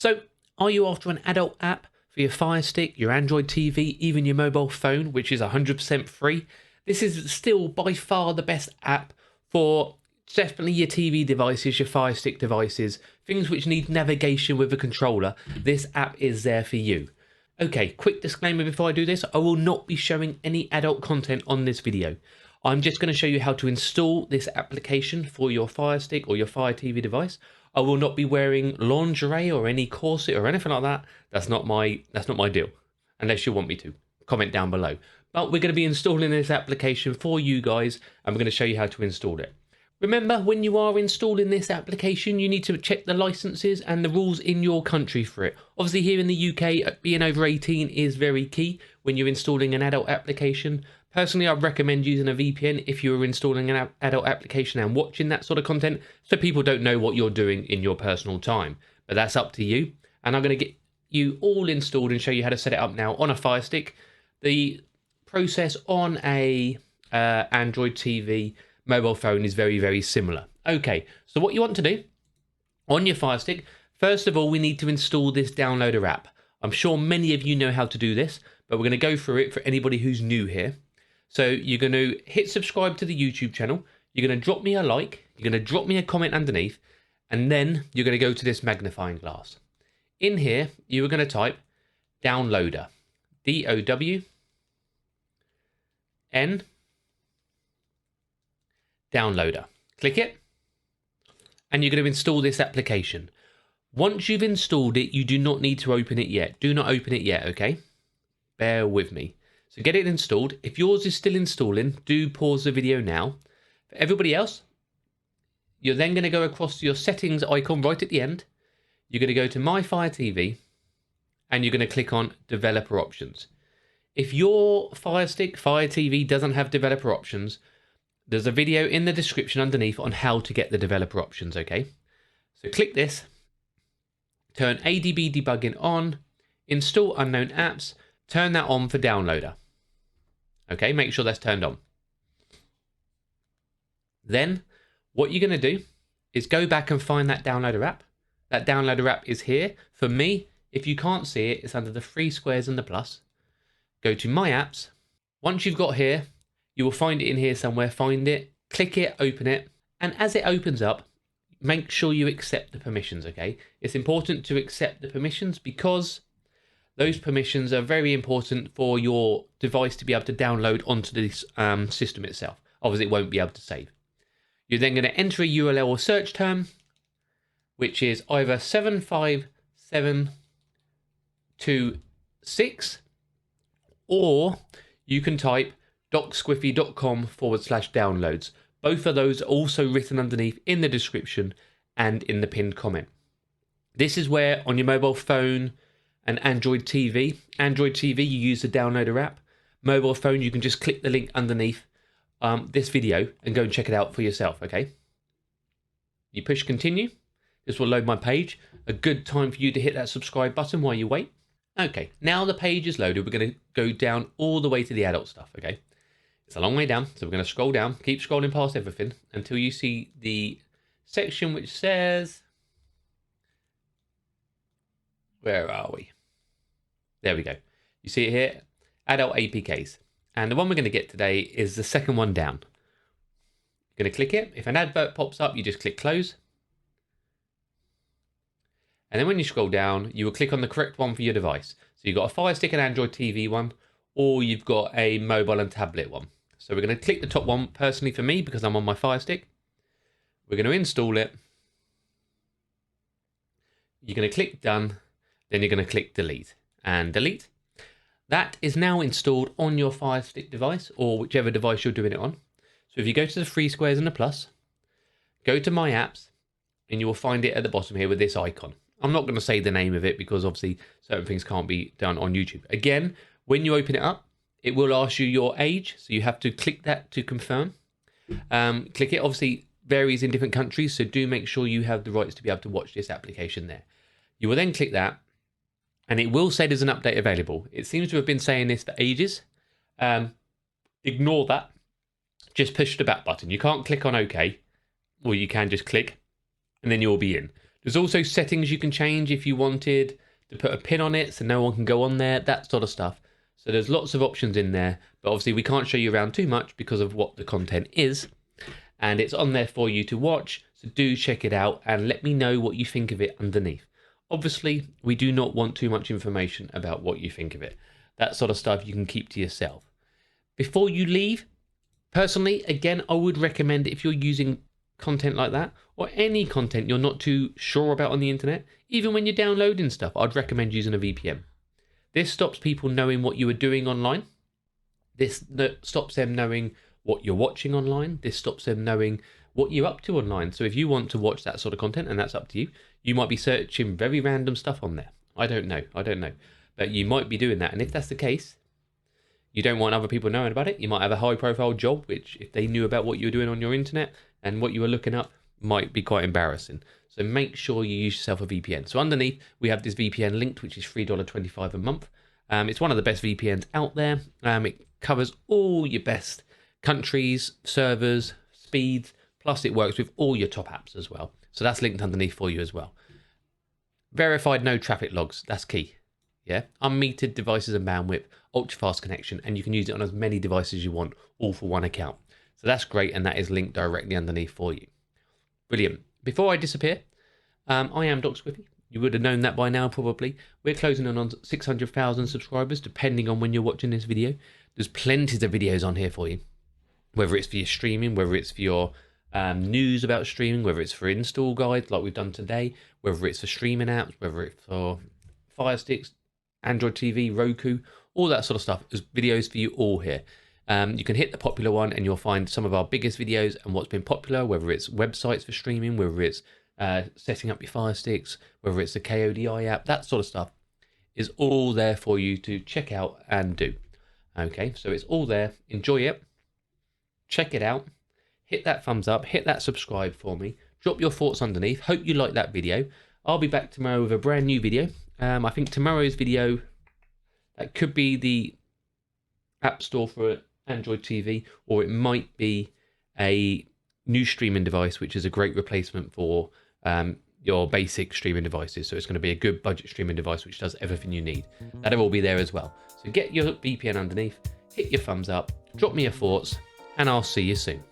So, are you after an adult app for your Fire Stick, your Android TV, even your mobile phone, which is 100% free? This is still by far the best app for definitely your TV devices, your Fire Stick devices, things which need navigation with a controller. This app is there for you. Okay, quick disclaimer before I do this. I will not be showing any adult content on this video. I'm just going to show you how to install this application for your Fire Stick or your Fire TV device. I will not be wearing lingerie or any corset or anything like that. That's not my deal. Unless you want me to. Comment down below. But we're going to be installing this application for you guys, and we're going to show you how to install it. Remember, when you are installing this application, you need to check the licenses and the rules in your country for it. Obviously, here in the UK, being over 18 is very key when you're installing an adult application. Personally, I'd recommend using a VPN if you're installing an adult application and watching that sort of content, so people don't know what you're doing in your personal time. But that's up to you. And I'm going to get you all installed and show you how to set it up now on a Fire Stick. The process on a Android TV mobile phone is very, very similar. Okay, so what you want to do on your Fire Stick, first of all, we need to install this downloader app. I'm sure many of you know how to do this, but we're going to go through it for anybody who's new here. So you're going to hit subscribe to the YouTube channel. You're going to drop me a like. You're going to drop me a comment underneath. And then you're going to go to this magnifying glass. In here, you are going to type downloader. DOWN. Downloader. Click it. And you're going to install this application. Once you've installed it, you do not need to open it yet. Do not open it yet, okay? Bear with me. So get it installed. If yours is still installing, do pause the video now. For everybody else, you're then going to go across to your settings icon right at the end. You're going to go to My Fire TV and you're going to click on Developer Options. If your Fire Stick, Fire TV doesn't have developer options, there's a video in the description underneath on how to get the developer options, okay? So click this, turn ADB debugging on, install unknown apps, turn that on for downloader. Okay, make sure that's turned on. Then what you're going to do is go back and find that downloader app. That downloader app is here. For me, if you can't see it, it's under the 3 squares and the plus. Go to My Apps. Once you've got here, you will find it in here somewhere. Find it, click it, open it. And as it opens up, make sure you accept the permissions, okay? It's important to accept the permissions because those permissions are very important for your device to be able to download onto this system itself. Obviously, it won't be able to save. You're then going to enter a URL or search term, which is either 75726, or you can type docsquiffy.com/downloads. Both of those are also written underneath in the description and in the pinned comment. This is where on your mobile phone, and Android TV. Android TV, you use the downloader app. Mobile phone, you can just click the link underneath this video and go and check it out for yourself, okay? You push continue. This will load my page. A good time for you to hit that subscribe button while you wait. Okay, now the page is loaded. We're going to go down all the way to the adult stuff, okay? It's a long way down, so we're going to scroll down. Keep scrolling past everything until you see the section which says... Where are we? There we go. You see it here, adult APKs. And the one we're going to get today is the second one down. You're going to click it. If an advert pops up, you just click close. And then when you scroll down, you will click on the correct one for your device. So you've got a Fire Stick and Android TV one, or you've got a mobile and tablet one. So we're going to click the top one, personally for me, because I'm on my Fire Stick. We're going to install it. You're going to click done. Then you're going to click delete and delete. That is now installed on your Fire Stick device or whichever device you're doing it on. So if you go to the 3 squares and the plus, go to My Apps, and you will find it at the bottom here with this icon. I'm not going to say the name of it because obviously certain things can't be done on YouTube. Again, when you open it up, it will ask you your age. So you have to click that to confirm. Click it. Obviously varies in different countries. So do make sure you have the rights to be able to watch this application there. You will then click that. And it will say there's an update available. It seems to have been saying this for ages. Ignore that. Just push the back button. You can't click on OK. Or you can just click. And then you'll be in. There's also settings you can change if you wanted to put a pin on it so no one can go on there, that sort of stuff. So there's lots of options in there, but obviously we can't show you around too much because of what the content is. And it's on there for you to watch, so do check it out and let me know what you think of it underneath. Obviously, we do not want too much information about what you think of it. That sort of stuff you can keep to yourself. Before you leave, personally, again, I would recommend if you're using content like that, or any content you're not too sure about on the internet, even when you're downloading stuff, I'd recommend using a VPN. This stops people knowing what you are doing online. This stops them knowing what you're watching online. This stops them knowing what you're up to online. So if you want to watch that sort of content, and that's up to you, you might be searching very random stuff on there. I don't know. But you might be doing that. And if that's the case, you don't want other people knowing about it. You might have a high profile job, which if they knew about what you were doing on your internet and what you were looking up, might be quite embarrassing. So make sure you use yourself a VPN. So underneath, we have this VPN linked, which is $3.25 a month. It's one of the best VPNs out there. It covers all your best countries, servers, speeds, plus it works with all your top apps as well. So that's linked underneath for you as well. Verified no traffic logs, that's key. Yeah, unmetered devices and bandwidth, ultra fast connection, and you can use it on as many devices as you want, all for one account. So that's great, and that is linked directly underneath for you. Brilliant. Before I disappear, I am Doc Squiffy. You would have known that by now, probably. We're closing in on 600,000 subscribers, depending on when you're watching this video. There's plenty of videos on here for you, whether it's for your streaming, whether it's for your news about streaming, whether it's for install guides like we've done today, whether it's for streaming apps, whether it's for Fire Sticks, Android TV, Roku, all that sort of stuff. There's videos for you all here. You can hit the popular one and you'll find some of our biggest videos and what's been popular, whether it's websites for streaming, whether it's setting up your Fire Sticks, whether it's the KODI app, that sort of stuff is all there for you to check out and do. Okay, so it's all there. Enjoy it. Check it out. Hit that thumbs up. Hit that subscribe for me. Drop your thoughts underneath. Hope you like that video. I'll be back tomorrow with a brand new video. I think tomorrow's video, that could be the App Store for Android TV, or it might be a new streaming device, which is a great replacement for your basic streaming devices. So it's going to be a good budget streaming device which does everything you need. That'll all be there as well. So get your VPN underneath, hit your thumbs up, drop me your thoughts, and I'll see you soon.